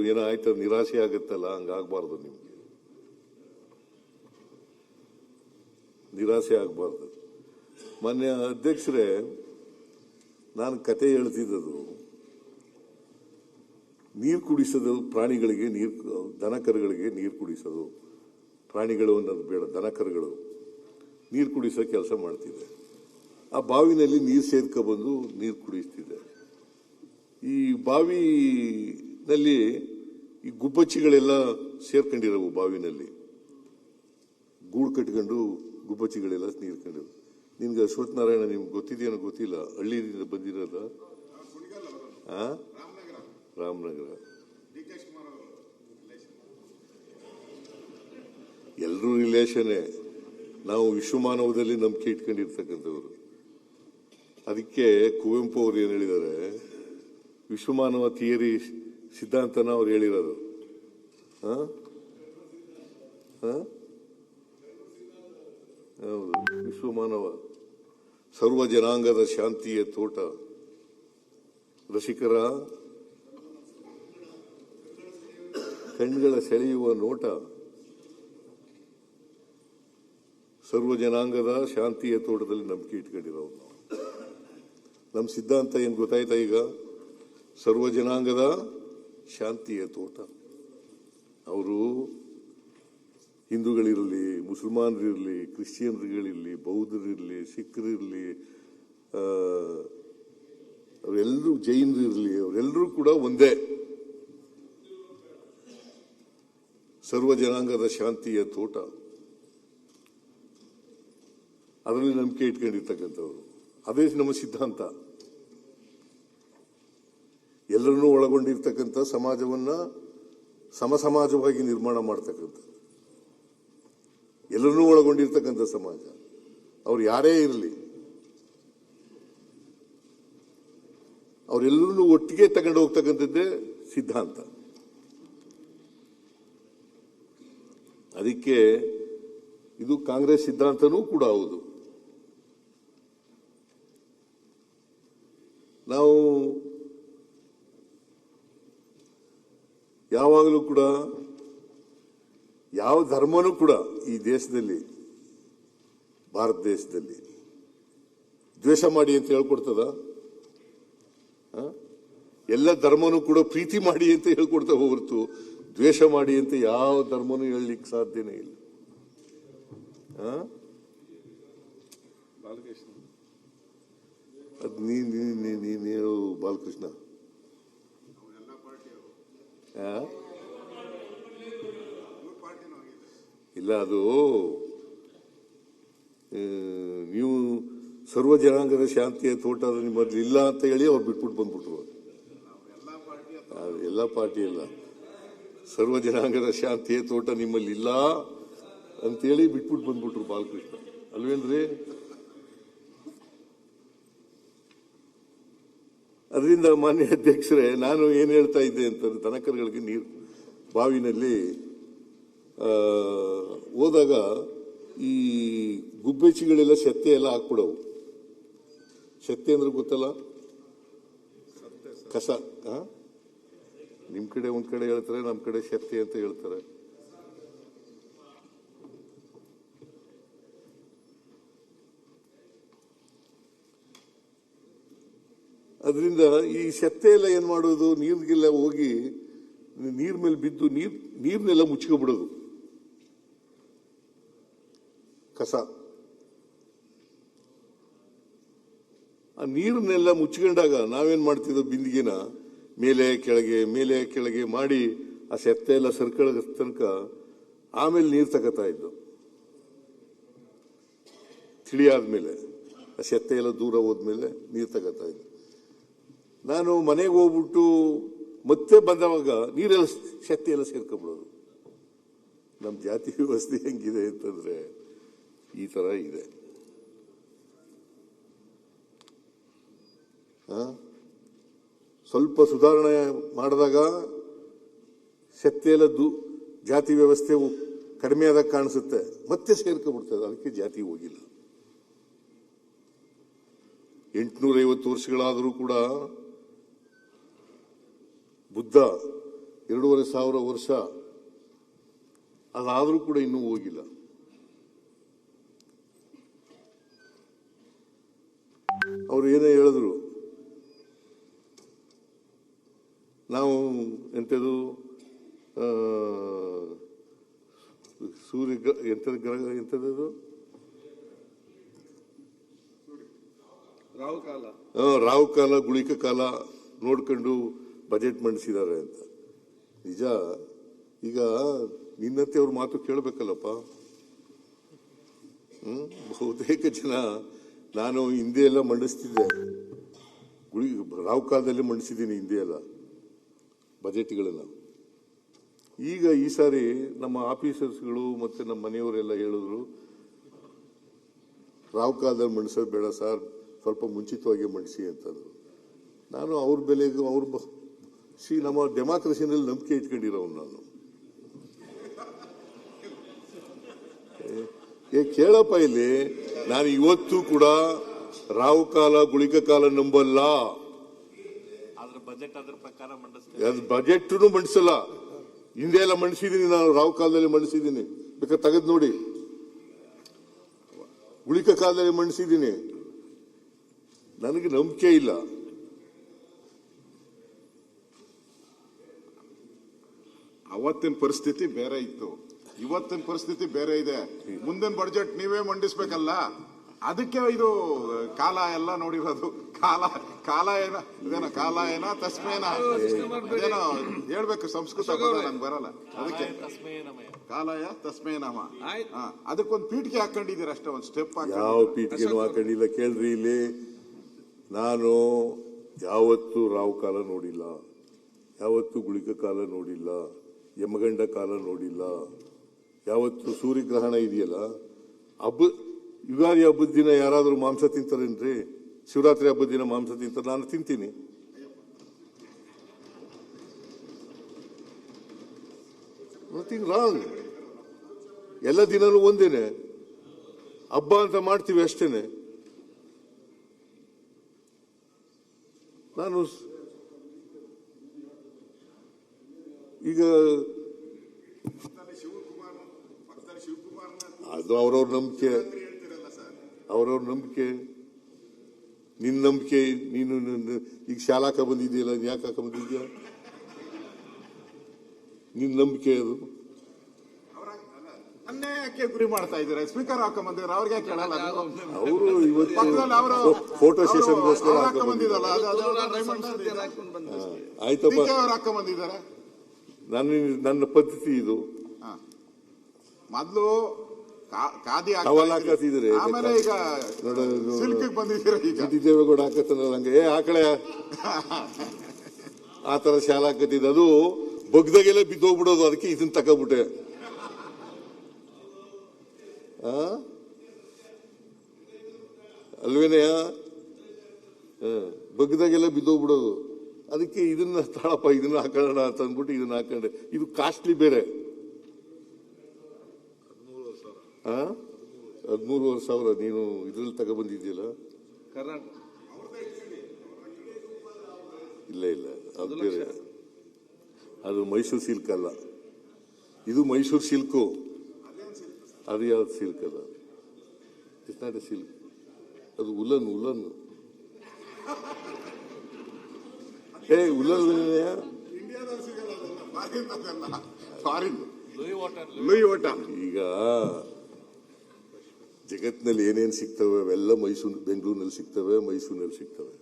ಏನೋ ಆಯ್ತು ನಿರಾಶೆ ಆಗುತ್ತಲ್ಲ, ಹಂಗಾಗಬಾರ್ದು. ನಿಮ್ಗೆ ನಿರಾಸೆ ಆಗಬಾರ್ದು. ಮಾನ್ಯ ಅಧ್ಯಕ್ಷರೇ, ನಾನು ಕತೆ ಹೇಳ್ತಿದ್ದದು ನೀರು ಕುಡಿಸೋದು, ಪ್ರಾಣಿಗಳಿಗೆ ನೀರು, ದನಕರುಗಳಿಗೆ ನೀರು ಕುಡಿಸೋದು. ಪ್ರಾಣಿಗಳು ಅನ್ನೋದು ಬೇಡ, ದನಕರುಗಳು ನೀರು ಕುಡಿಸೋ ಕೆಲಸ ಮಾಡ್ತಿದೆ. ಆ ಬಾವಿನಲ್ಲಿ ನೀರು ಸೇರ್ಕೊಬಂದು ನೀರು ಕುಡಿಸ್ತಿದೆ. ಈ ಬಾವಿನಲ್ಲಿ ಈ ಗುಬ್ಬಚ್ಚಿಗಳೆಲ್ಲ ಸೇರ್ಕೊಂಡಿರೋವು. ಬಾವಿನಲ್ಲಿ ಗೂಡು ಕಟ್ಕೊಂಡು ಗುಬ್ಬಚ್ಚಿಗಳೆಲ್ಲ ನೀರು ಕಂಡಿರು. ನಿನ್ಗೆ ಅಶ್ವತ್ಥನಾರಾಯಣ ನಿಮ್ಗೆ ಗೊತ್ತಿದೆಯೇನೋ ಗೊತ್ತಿಲ್ಲ, ಹಳ್ಳಿಯಿಂದ ಬಂದಿರೋದ. ರಾಮನಗರ ಎಲ್ಲರೂ ರಿಲೇಷನ್ನೇ. ನಾವು ವಿಶ್ವಮಾನವದಲ್ಲಿ ನಂಬಿಕೆ ಇಟ್ಕೊಂಡಿರ್ತಕ್ಕಂಥವ್ರು. ಅದಕ್ಕೆ ಕುವೆಂಪು ಅವರು ಏನು ಹೇಳಿದ್ದಾರೆ, ವಿಶ್ವಮಾನವ ಥಿಯರಿ ಸಿದ್ಧಾಂತನ ಅವ್ರು ಹೇಳಿರೋದು. ಹೌದು, ವಿಶ್ವಮಾನವ ಸರ್ವ ಜನಾಂಗದ ಶಾಂತಿಯ ತೋಟ, ರಸಿಕರ ಕಣ್ಗಳ ಸೆಳೆಯುವ ನೋಟ, ಸರ್ವ ಜನಾಂಗದ ಶಾಂತಿಯ ತೋಟದಲ್ಲಿ ನಂಬಿಕೆ ಇಟ್ಕೊಂಡಿರೋದು ನಾವು. ನಮ್ಮ ಸಿದ್ಧಾಂತ ಏನು ಗೊತ್ತಾಯ್ತಾ ಈಗ? ಸರ್ವ ಜನಾಂಗದ ಶಾಂತಿಯ ತೋಟ. ಅವರು ಹಿಂದೂಗಳಿರಲಿ, ಮುಸಲ್ಮಾನರಿರಲಿ, ಕ್ರಿಶ್ಚಿಯನ್ಗಳಿರಲಿ, ಬೌದ್ಧರಿರಲಿ, ಸಿಖ್ರಿರಲಿ, ಅವರೆಲ್ಲರೂ, ಜೈನರಿರಲಿ, ಅವರೆಲ್ಲರೂ ಕೂಡ ಒಂದೇ. ಸರ್ವ ಜನಾಂಗದ ಶಾಂತಿಯ ತೋಟ, ಅದರಲ್ಲಿ ನಂಬಿಕೆ ಇಟ್ಕೊಂಡಿರ್ತಕ್ಕಂಥವ್ರು. ಅದೇ ನಮ್ಮ ಸಿದ್ಧಾಂತ. ಎಲ್ಲರನ್ನೂ ಒಳಗೊಂಡಿರ್ತಕ್ಕಂಥ ಸಮಾಜವನ್ನ ಸಮಾಜವಾಗಿ ನಿರ್ಮಾಣ ಮಾಡ್ತಕ್ಕಂಥ, ಎಲ್ಲರನ್ನೂ ಒಳಗೊಂಡಿರ್ತಕ್ಕಂಥ ಸಮಾಜ. ಅವ್ರು ಯಾರೇ ಇರಲಿ, ಅವರೆಲ್ಲರನ್ನೂ ಒಟ್ಟಿಗೆ ತಗೊಂಡು ಹೋಗ್ತಕ್ಕಂಥದ್ದೇ ಸಿದ್ಧಾಂತ. ಅದಕ್ಕೆ ಇದು ಕಾಂಗ್ರೆಸ್ ಸಿದ್ಧಾಂತನೂ ಕೂಡ ಹೌದು. ನಾವು ಯಾವಾಗಲೂ ಕೂಡ ಯಾವ ಧರ್ಮನೂ ಕೂಡ ಈ ದೇಶದಲ್ಲಿ, ಭಾರತ ದೇಶದಲ್ಲಿ ದ್ವೇಷ ಮಾಡಿ ಅಂತ ಹೇಳ್ಕೊಡ್ತದ? ಎಲ್ಲ ಧರ್ಮನೂ ಕೂಡ ಪ್ರೀತಿ ಮಾಡಿ ಅಂತ ಹೇಳ್ಕೊಡ್ತಾ ಹೊರತು ದ್ವೇಷ ಮಾಡಿ ಅಂತ ಯಾವ ಧರ್ಮನೂ ಹೇಳಲಿಕ್ಕೆ ಸಾಧ್ಯನೇ ಇಲ್ಲ. ಅದ್ ನೀನ್ ಹೇಳು ಬಾಲಕೃಷ್ಣ. ಇಲ್ಲ, ಅದು ನೀವು ಸರ್ವ ಜನಾಂಗದ ಶಾಂತಿಯ ತೋಟ ನಿಮ್ಮಲ್ಲಿ ಇಲ್ಲ ಅಂತ ಹೇಳಿ ಅವ್ರು ಬಿಟ್ಬಿಟ್ಟು ಬಂದ್ಬಿಟ್ರು. ಎಲ್ಲ ಪಾರ್ಟಿ ಇಲ್ಲ, ಸರ್ವ ಜನಾಂಗದ ಶಾಂತಿಯ ತೋಟ ನಿಮ್ಮಲ್ಲಿ ಇಲ್ಲ ಅಂತೇಳಿ ಬಿಟ್ಬಿಟ್ಟು ಬಂದ್ಬಿಟ್ರು ಬಾಲಕೃಷ್ಣ, ಅಲ್ವೇನ್ರಿ? ಅದರಿಂದ ಮಾನ್ಯ ಅಧ್ಯಕ್ಷರೇ, ನಾನು ಏನು ಹೇಳ್ತಾ ಇದ್ದೆ ಅಂತಂದ್ರೆ, ದನಕರುಗಳಿಗೆ ನೀರು ಬಾವಿನಲ್ಲಿ ಹೋದಾಗ ಈ ಗುಬ್ಬೆಚ್ಚಿಗಳೆಲ್ಲ ಸೆತ್ತೆ ಎಲ್ಲ ಹಾಕ್ಬಿಡವು. ಸೆತ್ತೆ ಅಂದ್ರೆ ಗೊತ್ತಲ್ಲ, ಕಸ. ನಿಮ್ ಕಡೆ ಒಂದ್ ಕಡೆ ಹೇಳ್ತಾರೆ, ನಮ್ ಕಡೆ ಸೆತ್ತೆ ಅಂತ ಹೇಳ್ತಾರೆ. ಅದರಿಂದ ಈ ಸೆತ್ತೆ ಎಲ್ಲ ಏನ್ ಮಾಡೋದು, ನೀರಿಗೆಲ್ಲ ಹೋಗಿ ನೀರ್ ಮೇಲೆ ಬಿದ್ದು ನೀರ್ನೆಲ್ಲ ಮುಚ್ಕೊಬಿಡೋದು, ಕಸ. ಆ ನೀರನ್ನೆಲ್ಲ ಮುಚ್ಕೊಂಡಾಗ ನಾವೇನ್ ಮಾಡ್ತಿದ್ವು, ಬಿಂದಿಗೆನ ಮೇಲೆ ಕೆಳಗೆ ಮಾಡಿ ಆ ಸೆತ್ತೆ ಎಲ್ಲ ಸರ್ಕಳ ತನಕ ಆಮೇಲೆ ನೀರು ತಗೋತಾ ಇದ್ದು. ತಿಳಿಯಾದ್ಮೇಲೆ ಆ ಸೆತ್ತೆ ಎಲ್ಲ ದೂರ ಹೋದ್ಮೇಲೆ ನೀರು ತಗೋತಾ ಇದ್ದು. ನಾನು ಮನೆಗೆ ಹೋಗ್ಬಿಟ್ಟು ಮತ್ತೆ ಬಂದವಾಗ ನೀರೆಲ್ಲ ಸೆತ್ತೆ ಎಲ್ಲ ಸೇರ್ಕೊಂಡ್ಬಿಡೋದು. ನಮ್ಮ ಜಾತಿ ವ್ಯವಸ್ಥೆ ಹೆಂಗಿದೆ ಅಂತಂದ್ರೆ ಈ ತರ ಇದೆ. ಸ್ವಲ್ಪ ಸುಧಾರಣೆ ಮಾಡಿದಾಗ ಸೆತ್ತೆ ಎಲ್ಲ ಜಾತಿ ವ್ಯವಸ್ಥೆ ಕಡಿಮೆ ಆದಾಗ ಕಾಣಿಸುತ್ತೆ, ಮತ್ತೆ ಸೇರ್ಕೊಂಡ್ಬಿಡ್ತದೆ. ಅದಕ್ಕೆ ಜಾತಿ ಹೋಗಿಲ್ಲ. 850 ವರ್ಷಗಳಾದರೂ ಕೂಡ ಬುದ್ಧ 2,500 ವರ್ಷ ಅದಾದರೂ ಕೂಡ ಇನ್ನೂ ಹೋಗಿಲ್ಲ. ಅವ್ರು ಏನೇ ಹೇಳಿದ್ರು, ನಾವು ಎಂಥದ್ದು ಸೂರ್ಯ ಎಂಥದ್ದು ಗ್ರಹ ಎಂಥದ್ದು ರಾವು ಕಾಲ ಗುಳಿಕ ಕಾಲ ನೋಡ್ಕೊಂಡು ಬಜೆಟ್ ಮಂಡಿಸಿದ್ದಾರೆ ಅಂತ. ನಿಜ, ಈಗ ನಿನ್ನಂತೆ ಅವ್ರ ಮಾತು ಕೇಳಬೇಕಲ್ಲಪ್ಪ. ಬಹುತೇಕ ಜನ ನಾನು ಹಿಂದೆ ಎಲ್ಲ ಮಂಡಿಸ್ತಿದ್ದೆ, ರಾವು ಕಾಲದಲ್ಲಿ ಮಂಡಿಸಿದ್ದೀನಿ ಹಿಂದೆ ಎಲ್ಲ ಬಜೆಟ್ಗಳನ್ನು. ಈಗ ಈ ಸಾರಿ ನಮ್ಮ ಆಫೀಸರ್ಸ್ಗಳು ಮತ್ತೆ ನಮ್ಮ ಮನೆಯವರೆಲ್ಲ ಹೇಳಿದ್ರು, ರಾವು ಕಾಲದಲ್ಲಿ ಮಂಡಿಸೋದು ಬೇಡ ಸರ್, ಸ್ವಲ್ಪ ಮುಂಚಿತವಾಗಿ ಮಂಡಿಸಿ ಅಂತಂದ್ರು. ನಾನು ಅವ್ರ ಬೆಲೆಗೂ ನಮ್ಮ ಡೆಮಾಕ್ರಸಿನಲ್ಲಿ ನಂಬಿಕೆ ಇಟ್ಕೊಂಡಿರೋನು ನಾನು. ಕೇಳಪ್ಪ ಇಲ್ಲಿ, ನಾನು ಇವತ್ತು ಕೂಡ ರಾವು ಕಾಲ ಗುಳಿಕ ಕಾಲ ನಂಬಲ್ಲ. ಬಜೆಟ್ ಮಂಡಿಸಲ್ಲ. ಹಿಂದೆ ಎಲ್ಲ ಮಂಡಿಸಿದ್ದೀನಿ ನಾನು, ರಾವು ಕಾಲದಲ್ಲಿ ಮಂಡಿಸಿದ್ದೀನಿ, ಬೇಕಾದ್ರೆ ತೆಗೆದು ನೋಡಿ. ಗುಳಿಕ ಕಾಲದಲ್ಲಿ ಮಂಡಿಸಿದ್ದೀನಿ. ನನಗೆ ನಂಬಿಕೆ ಇಲ್ಲ. ಅವತ್ತಿನ ಪರಿಸ್ಥಿತಿ ಬೇರೆ ಇತ್ತು, ಇವತ್ತಿನ ಪರಿಸ್ಥಿತಿ ಬೇರೆ ಇದೆ. ಮುಂದಿನ ಬಜೆಟ್ ನೀವೇ ಮಂಡಿಸ್ಬೇಕಲ್ಲ, ಅದಕ್ಕೆ ಇದು ಕಾಲ ಎಲ್ಲ ನೋಡಿರೋದು. ಕಾಲ ಏನ ತಸ್ಮೇನ ಏನೋ ಹೇಳ್ಬೇಕು, ಸಂಸ್ಕೃತ ನಂಗೆ ಬರಲ್ಲ. ಅದಕ್ಕೆ ಕಾಲಯ ತಸ್ಮೇ ನಮ. ಅದಕ್ಕೊಂದು ಪೀಠಿಗೆ ಹಾಕೊಂಡಿದ್ದೀರ ಅಷ್ಟೇ, ಒಂದು ಸ್ಟೆಪ್. ಯಾವ ಪೀಠಿಗೆನೂ ಹಾಕೊಂಡಿಲ್ಲ. ಕೇಳ್ರಿ, ಇಲ್ಲಿ ನಾನು ಯಾವತ್ತು ರಾವು ಕಾಲ ನೋಡಿಲ್ಲ, ಯಾವತ್ತು ಗುಳಿಕ ಕಾಲ ನೋಡಿಲ್ಲ, ಯಮಗಂಡ ಕಾಲ ನೋಡಿಲ್ಲ. ಯಾವತ್ತು ಸೂರ್ಯಗ್ರಹಣ ಇದೆಯಲ್ಲ, ಯುಗಾದಿ ಹಬ್ಬದ ದಿನ ಯಾರಾದರೂ ಮಾಂಸ ತಿಂತಾರೇನ್ರಿ? ಶಿವರಾತ್ರಿ ಹಬ್ಬದ ದಿನ ಮಾಂಸ ತಿಂತಾರೆ, ನಾನು ತಿಂತೀನಿ. Nothing wrong. ಎಲ್ಲ ದಿನನೂ ಒಂದೇನೆ, ಹಬ್ಬ ಅಂತ ಮಾಡ್ತೀವಿ ಅಷ್ಟೇನೆ. ನಾನು ಈಗ ಅದು ಅವ್ರವ್ರ ನಂಬಿಕೆ, ಅವ್ರವ್ರ ನಂಬಿಕೆ. ನಿನ್ನ ನಂಬಿಕೆ, ನೀನು ಈಗ ಶಾಲಾಕ ಬಂದಿದೆಯಲ್ಲ, ಯಾಕೆ ಹಾಕ ಬಂದಿದ್ಯಾ? ನಿನ್ನ ನಂಬಿಕೆ ಅದು. ಅನ್ನೇ ಯಾಕೆ ಗುರಿ ಮಾಡ್ತಾ ಇದ್ದೀರಾ? ಸ್ಪೀಕರ್ ಹಾಕೊಂಡ್ಬಂದಿದ್ರು, ಅವ್ರಿಗೆ ಕೇಳಲ್ಲ. ಅವರು ಇವತ್ತು ಫೋಟೋ ಸೆಷನ್ಗೋಸ್ಕರ ಹಾಕೊಂಡ್ಬಂದಿದ್ದಲ್ಲ, ಆಯ್ತಪ್ಪ, ಅವ್ರು ಹಾಕೊಂಡ್ಬಂದಿದ್ದಾರೆ. ನನ್ನ ಪದ್ಧತಿ ಇದು. ಮೊದಲು ಖಾದಿ ಹಾಕಿದ್ರೆ, ಆಮೇಲೆ ಈಗ ಸಿಲ್ಕ್ ಬಂದಿದ್ದೀರ. ಈಗ ದೇವೇಗೌಡ ಹಾಕತ್ತಲ್ಲ ನಂಗೆ ಆಕಳೆ ಆತರ ಶಾಲ ಹಾಕತ್ತಿದ್ದು, ಅದು ಬಗ್ದಾಗೆಲ್ಲ ಬಿದ್ದೋಗ್ಬಿಡೋದು. ಅದಕ್ಕೆ ಇದನ್ನ ತಕೊಂಡ್ಬಿಟ್ಟೆ. ಅಲ್ವೇನೆಯ? ಬಗ್ದಾಗೆಲ್ಲ ಬಿದ್ದೋಗ್ಬಿಡೋದು. ಅದಕ್ಕೆ ಇದನ್ನ ತಾಳಪ್ಪ, ಇದನ್ನ ಹಾಕೋಣ ಅಂತ ಅಂದ್ಬಿಟ್ಟು ಇದನ್ನ ಹಾಕೊಂಡೆ. ಇದು ಕಾಸ್ಟ್ಲಿ ಬೇರೆ. 13,000 ನೀನು ಇದ್ರಲ್ಲಿ ತಗೊಬಂದಿದ್ಯಲ್ಲ? ಇಲ್ಲ, ಅದು ಬೇರೆ. ಅದು ಮೈಸೂರು ಸಿಲ್ಕ್ ಅಲ್ಲ, ಇದು ಮೈಸೂರು ಸಿಲ್ಕು. ಅದು ಯಾವ್ದು ಸಿಲ್ಕ್ ಅಲ್ಲ, ಇಟ್ಸ್ ನಾಟ್ ಎ ಸಿಲ್ಕ್, ಅದು ಉಲ್ಲನ್. ಈಗ ಜಗತ್ತಿನಲ್ಲಿ ಏನೇನು ಸಿಗ್ತವೆ ಅವೆಲ್ಲ ಬೆಂಗಳೂರಿನಲ್ಲಿ ಸಿಗ್ತವೆ, ಮೈಸೂರಿನಲ್ಲಿ ಸಿಗ್ತವೆ.